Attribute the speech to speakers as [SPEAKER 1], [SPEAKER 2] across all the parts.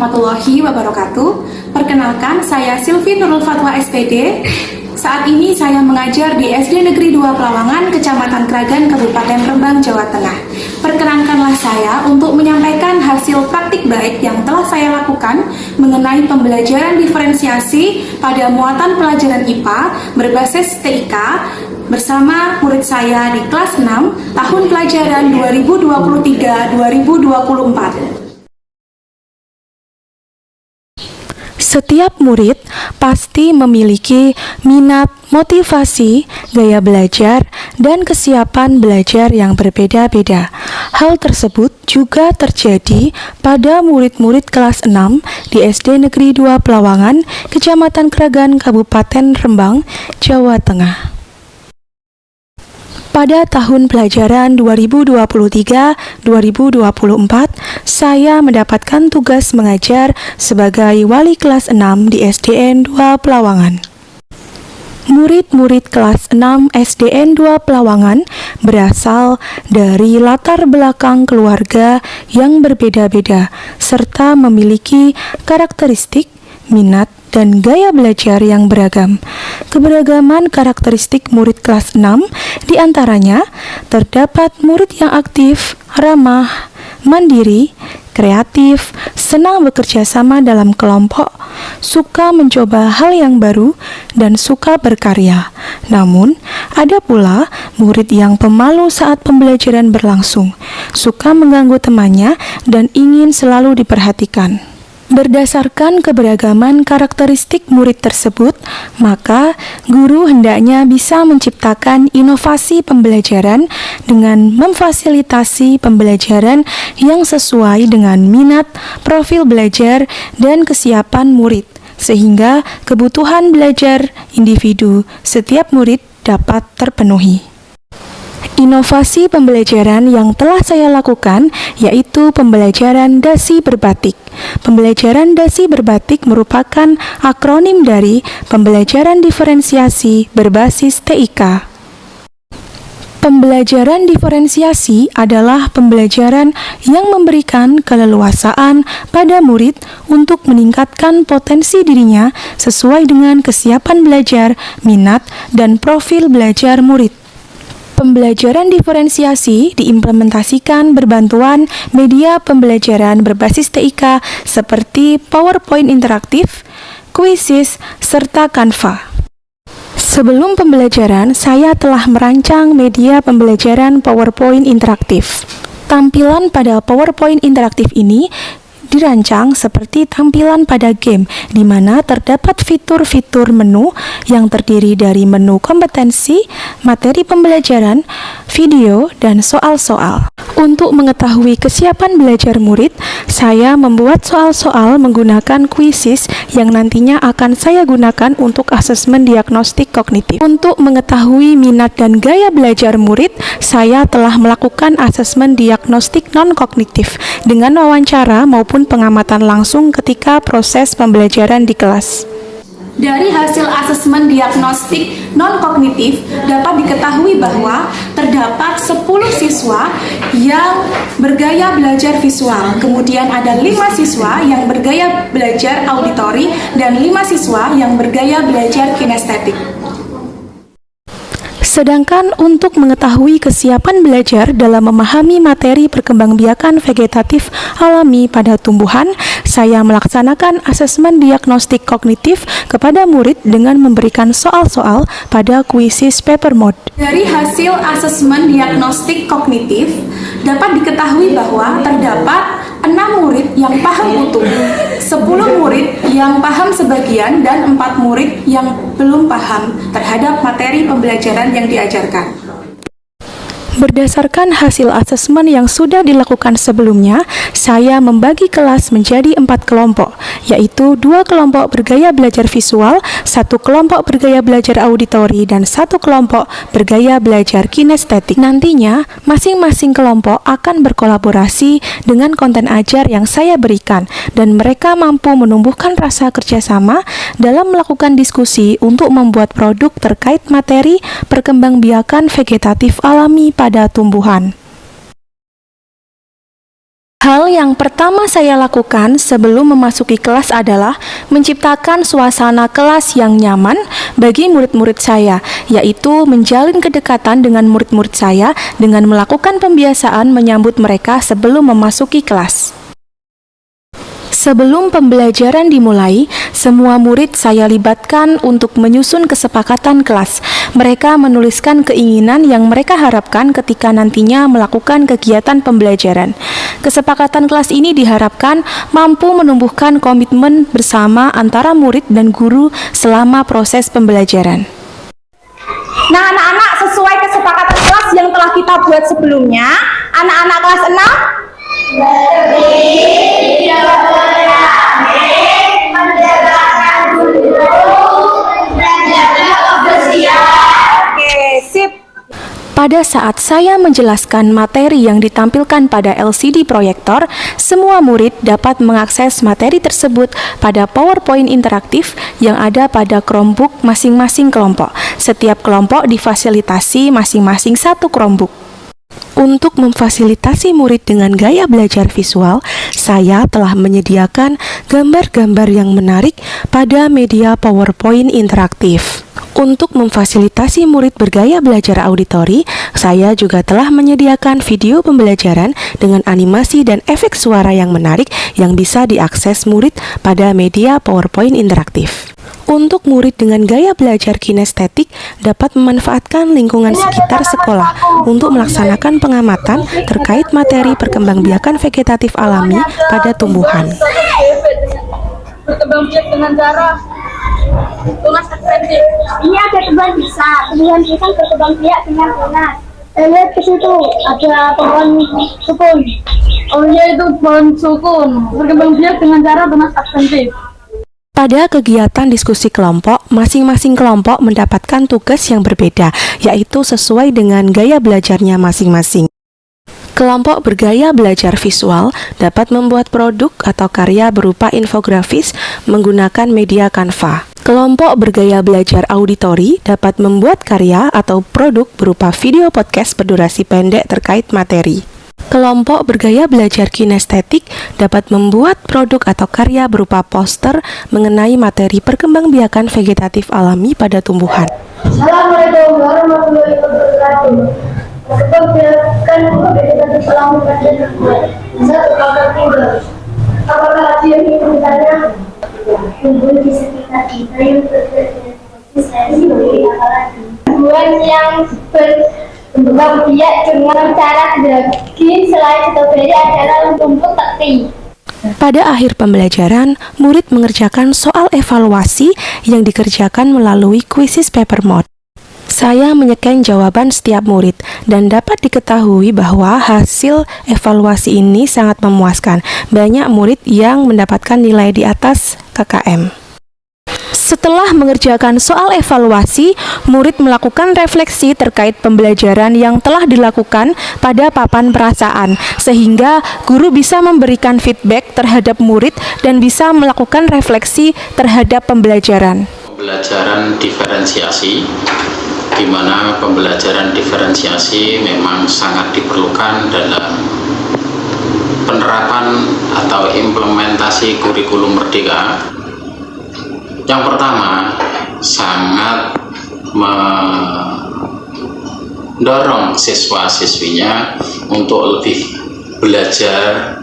[SPEAKER 1] warahmatullahi wabarakatuh. Perkenalkan, saya Silvi Nurul Fatwa SPD. Saat ini saya mengajar di SD Negeri 2 Pelawangan, Kecamatan Kragan, Kabupaten Rembang, Jawa Tengah. Perkenankanlah saya untuk menyampaikan hasil praktik baik yang telah saya lakukan mengenai pembelajaran diferensiasi pada muatan pelajaran IPA berbasis TIK bersama murid saya di kelas 6 tahun pelajaran 2023-2024.
[SPEAKER 2] Setiap murid pasti memiliki minat, motivasi, gaya belajar, dan kesiapan belajar yang berbeda-beda. Hal tersebut juga terjadi pada murid-murid kelas 6 di SD Negeri 2 Pelawangan, Kecamatan Kragan, Kabupaten Rembang, Jawa Tengah. Pada tahun pelajaran 2023-2024, saya mendapatkan tugas mengajar sebagai wali kelas 6 di SDN 2 Pelawangan. Murid-murid kelas 6 SDN 2 Pelawangan berasal dari latar belakang keluarga yang berbeda-beda, serta memiliki karakteristik, minat, dan gaya belajar yang beragam. Keberagaman karakteristik murid kelas 6 diantaranya terdapat murid yang aktif, ramah, mandiri, kreatif, senang bekerja sama dalam kelompok, suka mencoba hal yang baru, dan suka berkarya. Namun, ada pula murid yang pemalu saat pembelajaran berlangsung, suka mengganggu temannya, dan ingin selalu diperhatikan. Berdasarkan keberagaman karakteristik murid tersebut, maka guru hendaknya bisa menciptakan inovasi pembelajaran dengan memfasilitasi pembelajaran yang sesuai dengan minat, profil belajar, dan kesiapan murid, sehingga kebutuhan belajar individu setiap murid dapat terpenuhi. Inovasi pembelajaran yang telah saya lakukan yaitu pembelajaran dasi berbatik. Pembelajaran dasi berbatik merupakan akronim dari pembelajaran diferensiasi berbasis TIK. Pembelajaran diferensiasi adalah pembelajaran yang memberikan keleluasaan pada murid untuk meningkatkan potensi dirinya sesuai dengan kesiapan belajar, minat, dan profil belajar murid. Pembelajaran diferensiasi diimplementasikan berbantuan media pembelajaran berbasis TIK seperti PowerPoint interaktif, Quizzes, serta Canva. Sebelum pembelajaran, saya telah merancang media pembelajaran PowerPoint interaktif. Tampilan pada PowerPoint interaktif ini dirancang seperti tampilan pada game, di mana terdapat fitur-fitur menu yang terdiri dari menu kompetensi, materi pembelajaran, video, dan soal-soal. Untuk mengetahui kesiapan belajar murid, saya membuat soal-soal menggunakan Quizzes yang nantinya akan saya gunakan untuk asesmen diagnostik kognitif. Untuk mengetahui minat dan gaya belajar murid, saya telah melakukan asesmen diagnostik non-kognitif dengan wawancara maupun pengamatan langsung ketika proses pembelajaran di kelas.
[SPEAKER 1] Dari hasil asesmen diagnostik non-kognitif dapat diketahui bahwa terdapat 10 siswa yang bergaya belajar visual, kemudian ada 5 siswa yang bergaya belajar auditori, dan 5 siswa yang bergaya belajar kinestetik.
[SPEAKER 2] Sedangkan untuk mengetahui kesiapan belajar dalam memahami materi perkembangbiakan vegetatif alami pada tumbuhan, saya melaksanakan asesmen diagnostik kognitif kepada murid dengan memberikan soal-soal pada Quizzes paper mode.
[SPEAKER 1] Dari hasil asesmen diagnostik kognitif dapat diketahui bahwa terdapat 6 murid yang paham utuh, 10 murid yang paham sebagian, dan 4 murid yang belum paham terhadap materi pembelajaran yang diajarkan.
[SPEAKER 2] Berdasarkan hasil asesmen yang sudah dilakukan sebelumnya, saya membagi kelas menjadi 4 kelompok, yaitu 2 kelompok bergaya belajar visual, 1 kelompok bergaya belajar auditori, dan 1 kelompok bergaya belajar kinestetik. Nantinya, masing-masing kelompok akan berkolaborasi dengan konten ajar yang saya berikan, dan mereka mampu menumbuhkan rasa kerjasama dalam melakukan diskusi untuk membuat produk terkait materi perkembangbiakan vegetatif alami pada tumbuhan. Hal yang pertama saya lakukan sebelum memasuki kelas adalah menciptakan suasana kelas yang nyaman bagi murid-murid saya, yaitu menjalin kedekatan dengan murid-murid saya dengan melakukan pembiasaan menyambut mereka sebelum memasuki kelas. Sebelum pembelajaran dimulai, semua murid saya libatkan untuk menyusun kesepakatan kelas. Mereka menuliskan keinginan yang mereka harapkan ketika nantinya melakukan kegiatan pembelajaran. Kesepakatan kelas ini diharapkan mampu menumbuhkan komitmen bersama antara murid dan guru selama proses pembelajaran.
[SPEAKER 1] Nah, anak-anak, sesuai kesepakatan kelas yang telah kita buat sebelumnya, anak-anak kelas 6 Oke, sip.
[SPEAKER 2] Pada saat saya menjelaskan materi yang ditampilkan pada LCD proyektor, semua murid dapat mengakses materi tersebut pada PowerPoint interaktif yang ada pada Chromebook masing-masing kelompok. Setiap kelompok difasilitasi masing-masing satu Chromebook. Untuk memfasilitasi murid dengan gaya belajar visual, saya telah menyediakan gambar-gambar yang menarik pada media PowerPoint interaktif. Untuk memfasilitasi murid bergaya belajar auditori, saya juga telah menyediakan video pembelajaran dengan animasi dan efek suara yang menarik yang bisa diakses murid pada media PowerPoint interaktif. Untuk murid dengan gaya belajar kinestetik dapat memanfaatkan lingkungan sekitar sekolah untuk melaksanakan pengamatan terkait materi perkembangbiakan vegetatif alami pada tumbuhan.
[SPEAKER 3] Berkembangbiak dengan cara tunas adventif.
[SPEAKER 4] Ini ada tumbuhan pisang berkembang biak dengan tunas. Lihat ke situ, ada pohon sukun.
[SPEAKER 3] Oh iya, itu pohon sukun. Berkembang biak dengan cara tunas adventif.
[SPEAKER 2] Pada kegiatan diskusi kelompok, masing-masing kelompok mendapatkan tugas yang berbeda, yaitu sesuai dengan gaya belajarnya masing-masing. Kelompok bergaya belajar visual dapat membuat produk atau karya berupa infografis menggunakan media Canva. Kelompok bergaya belajar auditori dapat membuat karya atau produk berupa video podcast berdurasi pendek terkait materi. Kelompok bergaya belajar kinestetik dapat membuat produk atau karya berupa poster mengenai materi perkembangbiakan vegetatif alami pada tumbuhan.
[SPEAKER 4] Assalamualaikum warahmatullahi wabarakatuh. Berkembangbiakan vegetatif alami pada tumbuhan. Satu kakak tinggal. Apakah hasil ini misalnya tumbuh di sekitar kita yang bervegetatif alami? Tumbuhan yang berkembang biak dengan cara daging selain stroberi adalah tumpuk teki.
[SPEAKER 2] Pada akhir pembelajaran, murid mengerjakan soal evaluasi yang dikerjakan melalui quizzes paper mode. Saya menyeken jawaban setiap murid dan dapat diketahui bahwa hasil evaluasi ini sangat memuaskan. Banyak murid yang mendapatkan nilai di atas KKM. Setelah mengerjakan soal evaluasi, murid melakukan refleksi terkait pembelajaran yang telah dilakukan pada papan perasaan, sehingga guru bisa memberikan feedback terhadap murid dan bisa melakukan refleksi terhadap pembelajaran.
[SPEAKER 5] Pembelajaran diferensiasi, di mana pembelajaran diferensiasi memang sangat diperlukan dalam penerapan atau implementasi kurikulum Merdeka. Yang pertama, sangat mendorong siswa-siswinya untuk lebih belajar,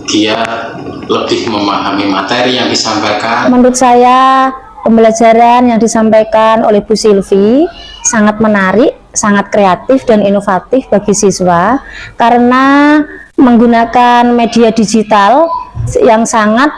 [SPEAKER 5] giat, lebih memahami materi yang disampaikan.
[SPEAKER 6] Menurut saya, pembelajaran yang disampaikan oleh Bu Silvi sangat menarik, sangat kreatif dan inovatif bagi siswa karena menggunakan media digital yang sangat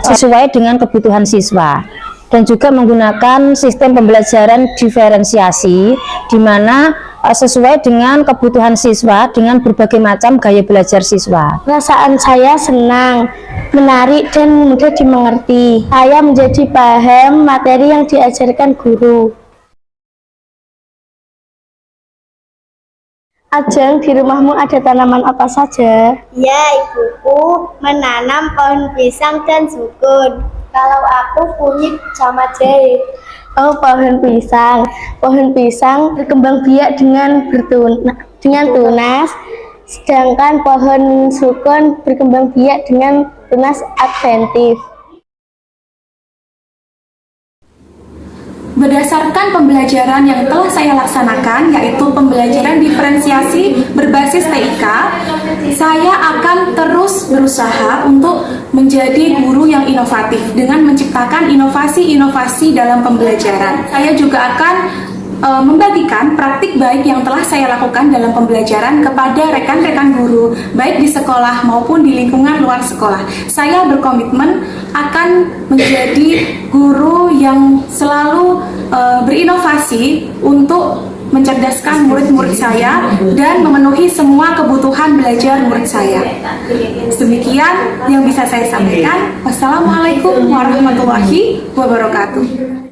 [SPEAKER 6] sesuai dengan kebutuhan siswa dan juga menggunakan sistem pembelajaran diferensiasi di mana sesuai dengan kebutuhan siswa dengan berbagai macam gaya belajar siswa.
[SPEAKER 4] Perasaan saya senang, menarik dan mudah dimengerti. Saya menjadi paham materi yang diajarkan guru. Ajeng, di rumahmu ada tanaman apa saja?
[SPEAKER 7] Ya, ibuku menanam pohon pisang dan sukun. Kalau aku kunyit sama jahe.
[SPEAKER 4] Oh, pohon pisang. Pohon pisang berkembang biak dengan tunas. sedangkan pohon sukun berkembang biak dengan tunas adventif.
[SPEAKER 1] Berdasarkan pembelajaran yang telah saya laksanakan, yaitu pembelajaran diferensiasi berbasis TIK, saya akan terus berusaha untuk menjadi guru yang inovatif dengan menciptakan inovasi-inovasi dalam pembelajaran. Saya juga akan membagikan praktik baik yang telah saya lakukan dalam pembelajaran kepada rekan-rekan guru, baik di sekolah maupun di lingkungan luar sekolah. Saya berkomitmen akan menjadi guru yang selalu berinovasi untuk mencerdaskan murid-murid saya dan memenuhi semua kebutuhan belajar murid saya. Demikian yang bisa saya sampaikan. Wassalamualaikum warahmatullahi wabarakatuh.